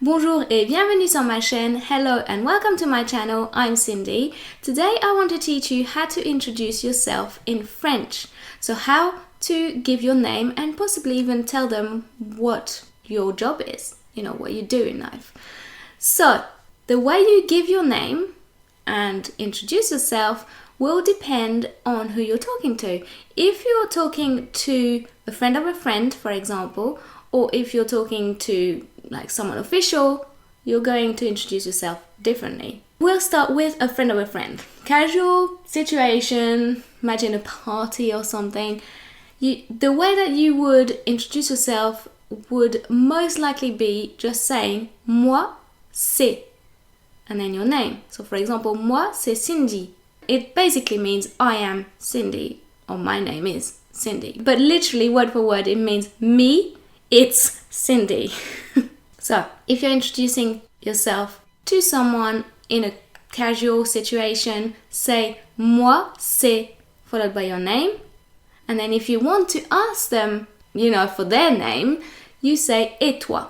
Bonjour et bienvenue sur ma chaîne. Hello and welcome to my channel. I'm Cindy. Today I want to teach you how to introduce yourself in French. So how to give your name and possibly even tell them what your job is, what you do in life. So the way you give your name and introduce yourself will depend on who you're talking to. If you're talking to a friend of a friend, for example, or if you're talking to like someone official, you're going to introduce yourself differently. We'll start with a friend of a friend. Casual situation, imagine a party or something. The way that you would introduce yourself would most likely be just saying moi c'est and then your name. So for example, moi c'est Cindy. It basically means I am Cindy or my name is Cindy. But literally word for word it means me, it's Cindy. So if you're introducing yourself to someone in a casual situation, say moi c'est followed by your name. And then if you want to ask them, for their name, you say et toi.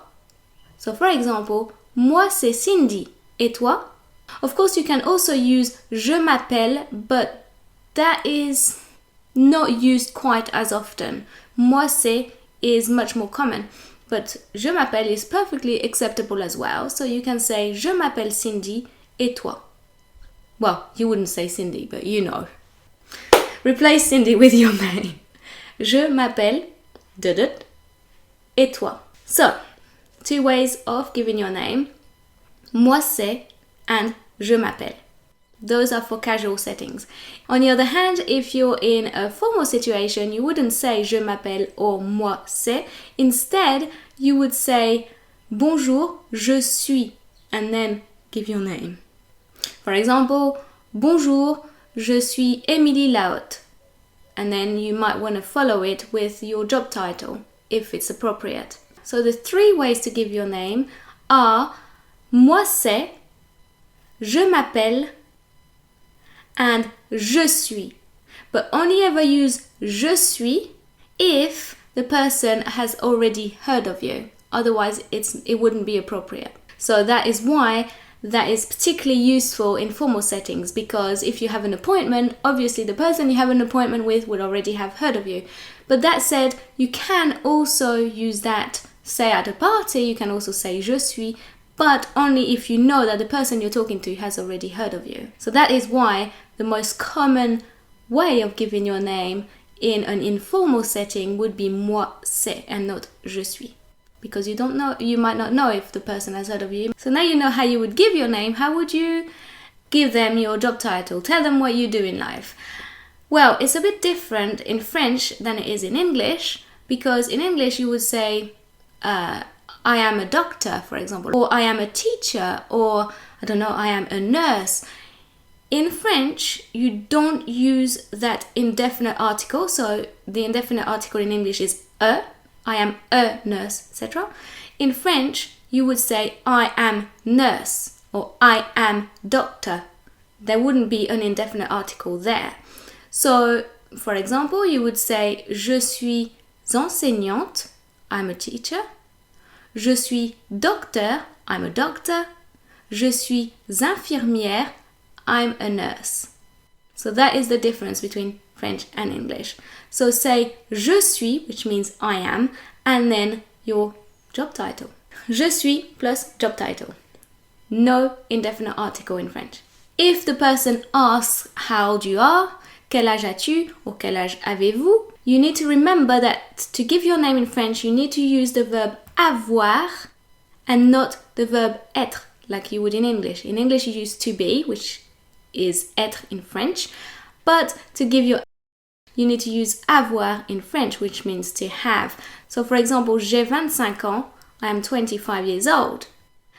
So for example, moi c'est Cindy, et toi? Of course you can also use je m'appelle, but that is not used quite as often. Moi c'est is much more common. But je m'appelle is perfectly acceptable as well. So you can say je m'appelle Cindy et toi. Well, you wouldn't say Cindy, but you know. Replace Cindy with your name. Je m'appelle et toi. So, two ways of giving your name. Moi c'est and je m'appelle. Those are for casual settings. On the other hand, if you're in a formal situation, you wouldn't say je m'appelle or moi c'est. Instead, you would say bonjour, je suis, and then give your name. For example, bonjour, je suis Émilie Lahaute. And then you might want to follow it with your job title, if it's appropriate. So the three ways to give your name are moi c'est, je m'appelle, and je suis. But only ever use je suis if the person has already heard of you. Otherwise, it wouldn't be appropriate. So that is why that is particularly useful in formal settings, because if you have an appointment, obviously the person you have an appointment with would already have heard of you. But that said, you can also use that, say at a party, you can also say je suis, but only if you know that the person you're talking to has already heard of you. So that is why the most common way of giving your name in an informal setting would be moi c'est and not je suis. Because you might not know if the person has heard of you. So now you know how you would give your name. How would you give them your job title? Tell them what you do in life. Well, it's a bit different in French than it is in English, because in English you would say I am a doctor, for example, or I am a teacher, or I don't know, I am a nurse. In French, you don't use that indefinite article. So the indefinite article in English is a. I am a nurse, etc. In French, you would say I am nurse or I am doctor. There wouldn't be an indefinite article there. So, for example, you would say je suis enseignante, I'm a teacher. Je suis docteur, I'm a doctor. Je suis infirmière, I'm a nurse. So that is the difference between French and English. So say je suis, which means I am, and then your job title. Je suis plus job title. No indefinite article in French. If the person asks how old you are, quel âge as-tu, or quel âge avez-vous, you need to remember that to give your name in French, you need to use the verb avoir and not the verb être like you would in English. In English, you use to be, which is être in French, but to give you need to use avoir in French, which means to have. So for example, j'ai 25 ans, I am 25 years old.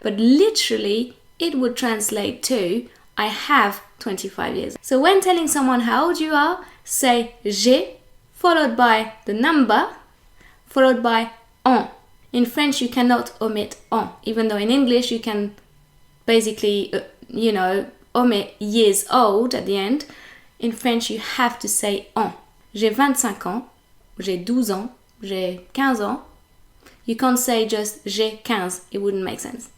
But literally, it would translate to I have 25 years. So when telling someone how old you are, say j'ai, followed by the number, followed by an. In French, you cannot omit an, even though in English you can basically, omit years old at the end. In French, you have to say an. J'ai 25 ans, j'ai 12 ans, j'ai 15 ans. You can't say just j'ai 15, it wouldn't make sense.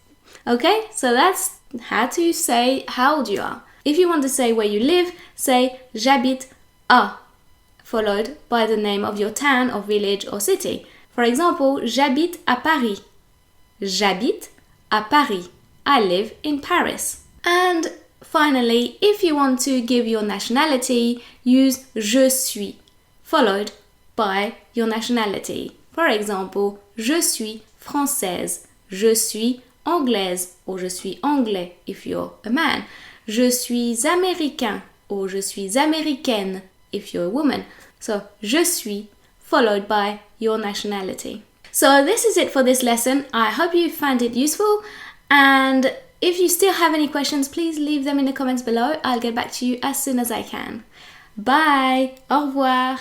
Okay, so that's how to say how old you are. If you want to say where you live, say j'habite à, followed by the name of your town or village or city. For example, j'habite à Paris. J'habite à Paris. I live in Paris. And finally, if you want to give your nationality, use je suis, followed by your nationality. For example, je suis française, je suis anglaise, or je suis anglais if you're a man. Je suis américain, or je suis américaine if you're a woman. So, je suis, followed by your nationality. So this is it for this lesson. I hope you found it useful, and if you still have any questions, please leave them in the comments below. I'll get back to you as soon as I can. Bye! Au revoir!